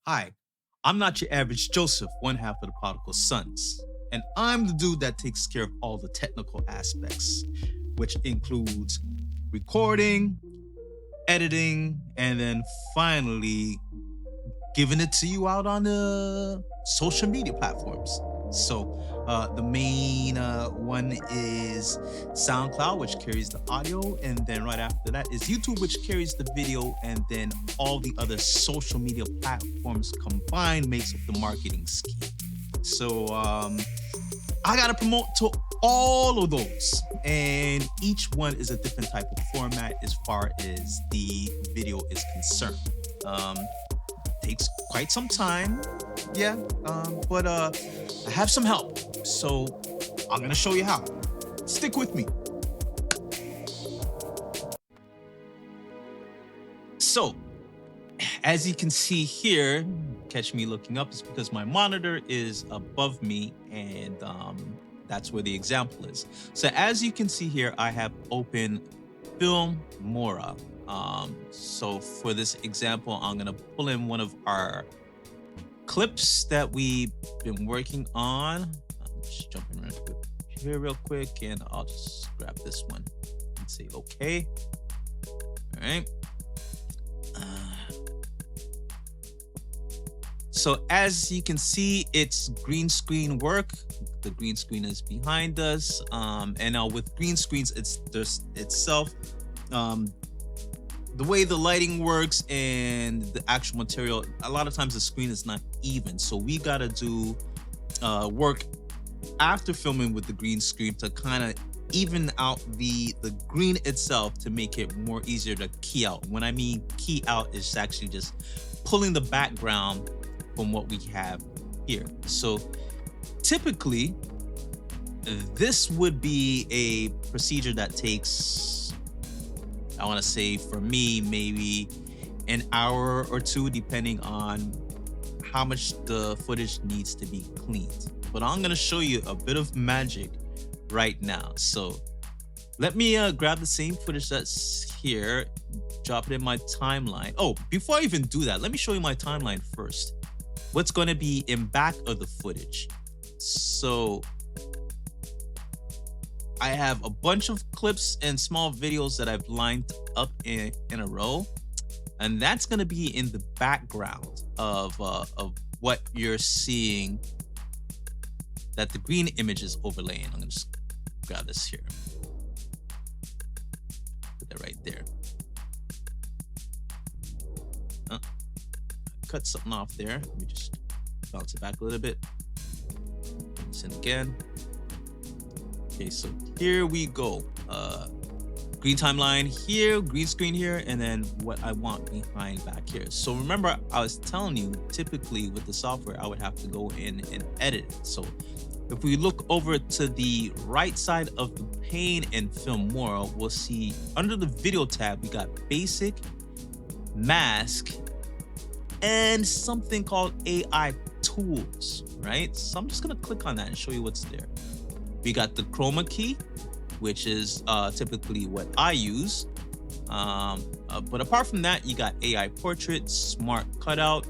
Hi, I'm not your average Joseph, one half of the Podical Sons, and I'm the dude that takes care of all the technical aspects, which includes recording, editing, and then finally giving it to you out on the social media platforms. The main one is SoundCloud, which carries the audio, and then right after that is YouTube, which carries the video, and then all the other social media platforms combined makes up the marketing scheme. So I gotta promote to all of those, and each one is a different type of format as far as the video is concerned. Um, Takes quite some time, yeah, but I have some help, so I'm gonna show you how. Stick with me. So, as you can see here, catch me looking up is because my monitor is above me, and that's where the example is. So, as you can see here, I have open Filmora. So for this example, I'm gonna pull in one of our clips that we've been working on. I'm just jumping right here real quick, and I'll just grab this one and say okay. All right. So as you can see, it's green screen work. The green screen is behind us, and now with green screens, it's just itself. The way the lighting works and the actual material, a lot of times the screen is not even. So we got to do work after filming with the green screen to kind of even out the green itself to make it more easier to key out. When I mean key out, is actually just pulling the background from what we have here. So typically, this would be a procedure that takes, I want to say for me, maybe an hour or two, depending on how much the footage needs to be cleaned. But I'm going to show you a bit of magic right now. So let me grab the same footage that's here, drop it in my timeline. Oh, before I even do that, let me show you my timeline first. What's going to be in back of the footage. So I have a bunch of clips and small videos that I've lined up in a row, and that's going to be in the background of what you're seeing that the green image is overlaying. I'm going to just grab this here, put that right there. Cut something off there. Let me just bounce it back a little bit. This in again. Okay, so here we go. Green timeline here, green screen here, and then what I want behind back here. So remember, I was telling you, typically with the software, I would have to go in and edit it. So if we look over to the right side of the pane in Filmora, we'll see under the video tab, we got basic, mask, and something called AI tools, right? So I'm just gonna click on that and show you what's there. We got the chroma key, which is typically what I use. But apart from that, you got AI portrait, smart cutout,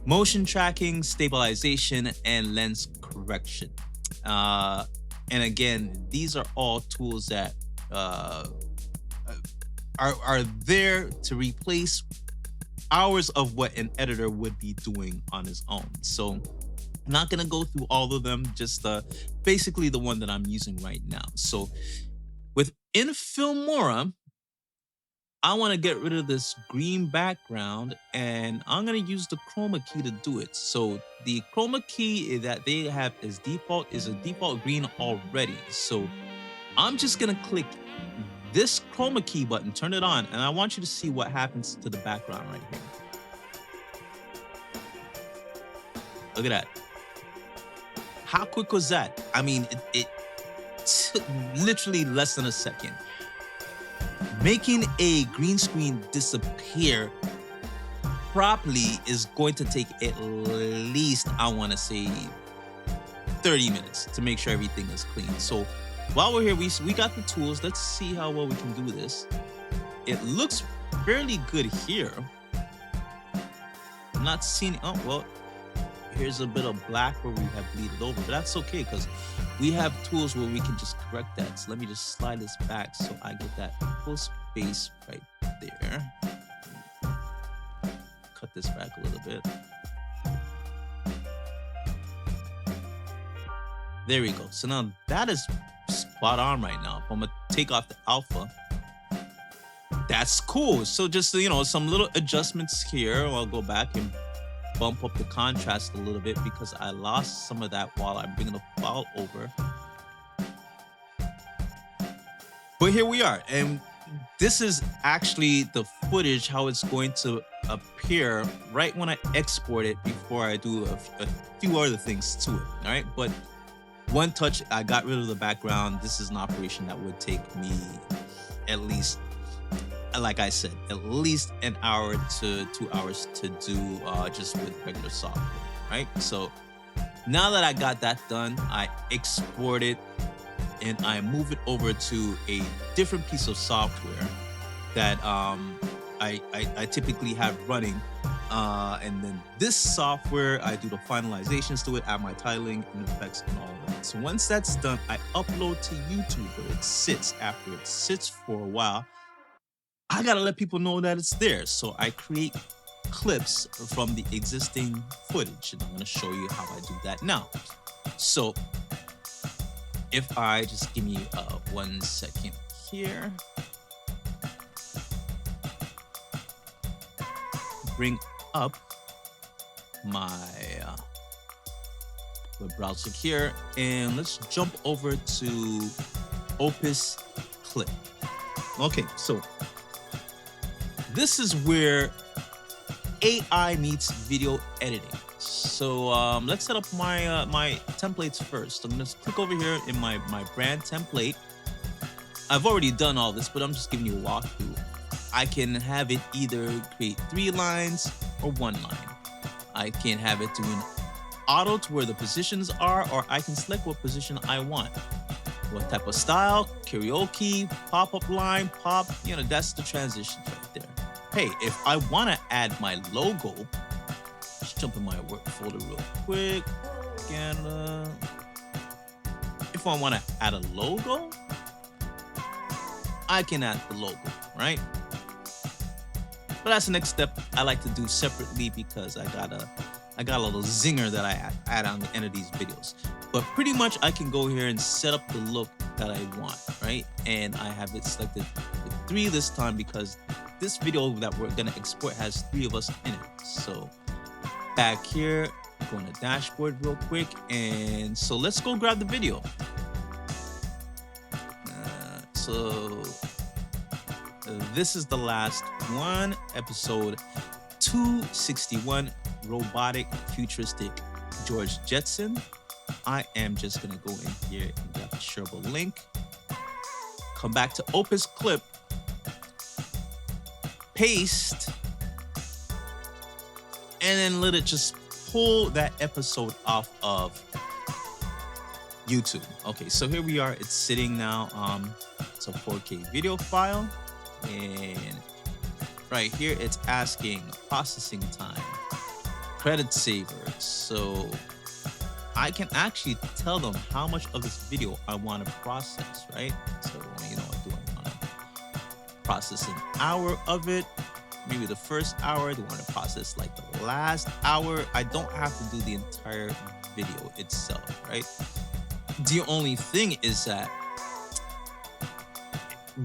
motion tracking, stabilization, and lens correction. And again, these are all tools that are there to replace hours of what an editor would be doing on his own. So I'm not gonna go through all of them, just basically the one that I'm using right now. So within Filmora, I want to get rid of this green background, and I'm gonna use the chroma key to do it. So the chroma key that they have as default is a default green already. So I'm just gonna click this chroma key button, turn it on, and I want you to see what happens to the background right here. Look at that. How quick was that? I mean, it took literally less than a second. Making a green screen disappear properly is going to take at least, I want to say, 30 minutes to make sure everything is clean. So while we're here, we got the tools. Let's see how well we can do this. It looks fairly good here. I'm not seeing, oh, well, here's a bit of black where we have bleeded over, but that's okay because we have tools where we can just correct that. So let me just slide this back so I get that full space right there. Cut this back a little bit. There we go. So now that is spot on right now. If I'm gonna take off the alpha, that's cool. So just, you know, some little adjustments here. I'll go back and bump up the contrast a little bit because I lost some of that while I'm bringing the file over. But here we are. And this is actually the footage, how it's going to appear right when I export it before I do a few other things to it. All right. But one touch, I got rid of the background. This is an operation that would take me at least, like I said, at least an hour to 2 hours to do just with regular software, right? So now that I got that done, I export it and I move it over to a different piece of software that I typically have running. And then this software, I do the finalizations to it, add my titling and effects and all that. So once that's done, I upload to YouTube where it sits. After it sits for a while, I gotta let people know that it's there. So I create clips from the existing footage, and I'm gonna show you how I do that now. So if I just give me 1 second here, bring up my web browser here, and let's jump over to Opis clip. Okay, so this is where AI meets video editing. So let's set up my my templates first. I'm gonna click over here in my brand template. I've already done all this, but I'm just giving you a walkthrough. I can have it either create 3 lines or 1 line. I can have it doing auto to where the positions are, or I can select what position I want. What type of style, karaoke, pop-up line, pop, you know, that's the transition right there. Hey, if I want to add my logo, just jump in my work folder real quick. And if I want to add a logo, I can add the logo, right? But that's the next step I like to do separately because I got a little zinger that I add on the end of these videos. But pretty much I can go here and set up the look that I want, right? And I have it selected with 3 this time because this video that we're gonna export has 3 of us in it. So back here, go on the dashboard real quick. And so let's go grab the video. So this is the last one, episode 261, Robotic Futuristic George Jetson. I am just gonna go in here and grab the shareable link. Come back to Opis clip, paste, and then let it just pull that episode off of YouTube. Okay, so here we are. It's sitting now. It's a 4K video file, and right here it's asking processing time, credit savers. So I can actually tell them how much of this video I want to process, right? So, you know, do I want to process an hour of it? Maybe the first hour. Do I want to process like the last hour? I don't have to do the entire video itself, right? The only thing is that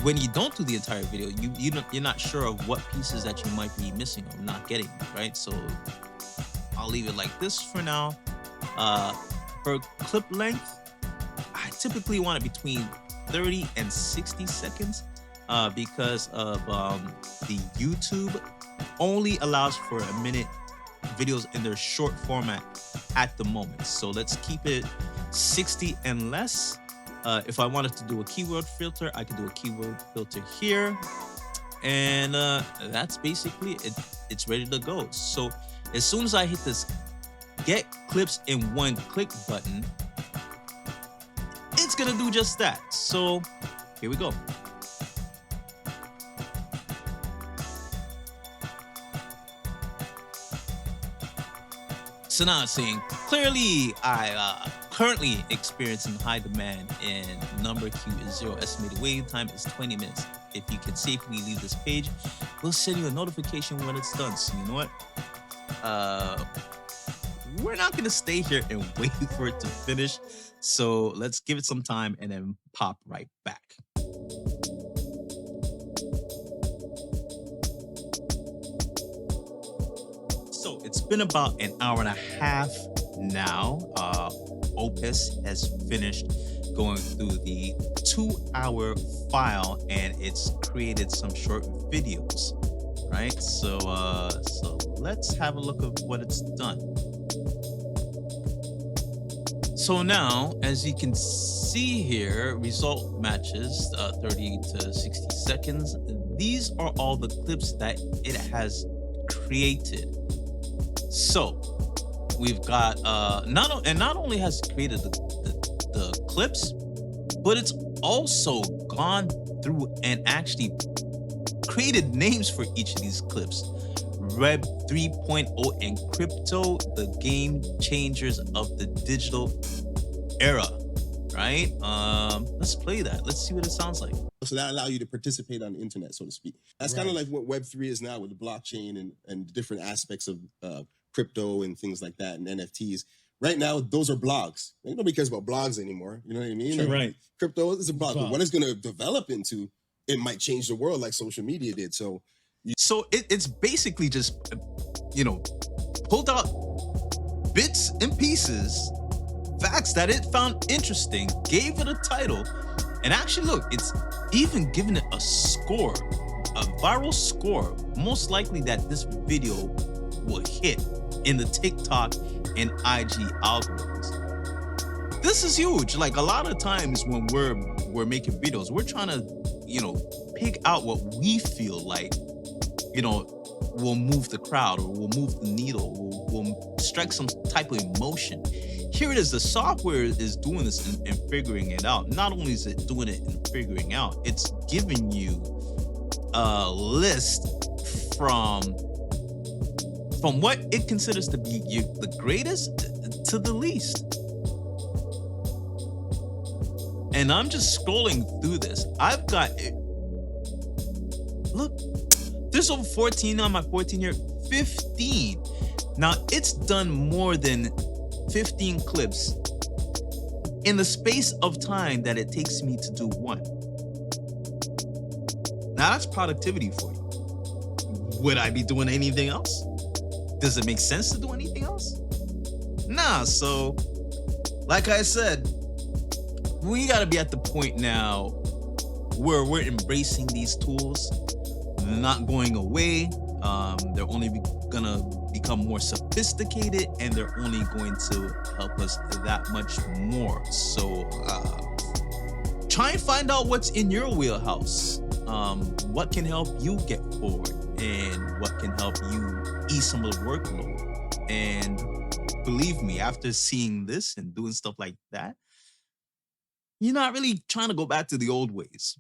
when you don't do the entire video, you're not sure of what pieces that you might be missing or not getting, right? So I'll leave it like this for now. For clip length, I typically want it between 30 and 60 seconds because of the YouTube only allows for a minute videos in their short format at the moment. So let's keep it 60 and less. If I wanted to do a keyword filter, I could do a keyword filter here. And that's basically it. It's ready to go. So as soon as I hit this get clips in one click button, it's gonna do just that. So here we go. So now it's saying, clearly I currently experiencing high demand and number queue is 0. Estimated waiting time is 20 minutes. If you can safely leave this page, we'll send you a notification when it's done. So you know what? We're not gonna stay here and wait for it to finish. So let's give it some time and then pop right back. So it's been about an hour and a half now. Opis has finished going through the 2-hour file and it's created some short videos, right? So let's have a look at what it's done. So now, as you can see here, result matches 30 to 60 seconds. These are all the clips that it has created. So we've got not only has it created the clips, but it's also gone through and actually created names for each of these clips. Web 3.0 and crypto, the game changers of the digital era, right? Let's play that. Let's see what it sounds like. So that allows you to participate on the internet, so to speak. That's kind of like what Web3 is now with the blockchain and different aspects of crypto and things like that and NFTs. Right now, those are blogs. Nobody cares about blogs anymore. You know what I mean? Sure, right. Crypto is a blog. But what it's going to develop into, it might change the world like social media did. So it's basically just, pulled out bits and pieces, facts that it found interesting, gave it a title, and actually look, it's even given it a score, a viral score. Most likely that this video will hit in the TikTok and IG algorithms. This is huge. Like a lot of times when we're making videos, we're trying to, pick out what we feel like, will move the crowd or will move the needle, will strike some type of emotion. Here it is, the software is doing this and figuring it out. Not only is it doing it and figuring out, it's giving you a list from what it considers to be the greatest to the least. And I'm just scrolling through this. I've got it. Look, there's over 14 on my 14 here, 15. Now it's done more than 15 clips in the space of time that it takes me to do one. Now that's productivity for you. Would I be doing anything else? Does it make sense to do anything else? Nah, so like I said, we gotta be at the point now where we're embracing these tools. They're not going away. They're only gonna become more sophisticated and they're only going to help us that much more. So try and find out what's in your wheelhouse. What can help you get forward and what can help you ease some of the workload. And believe me, after seeing this and doing stuff like that, you're not really trying to go back to the old ways.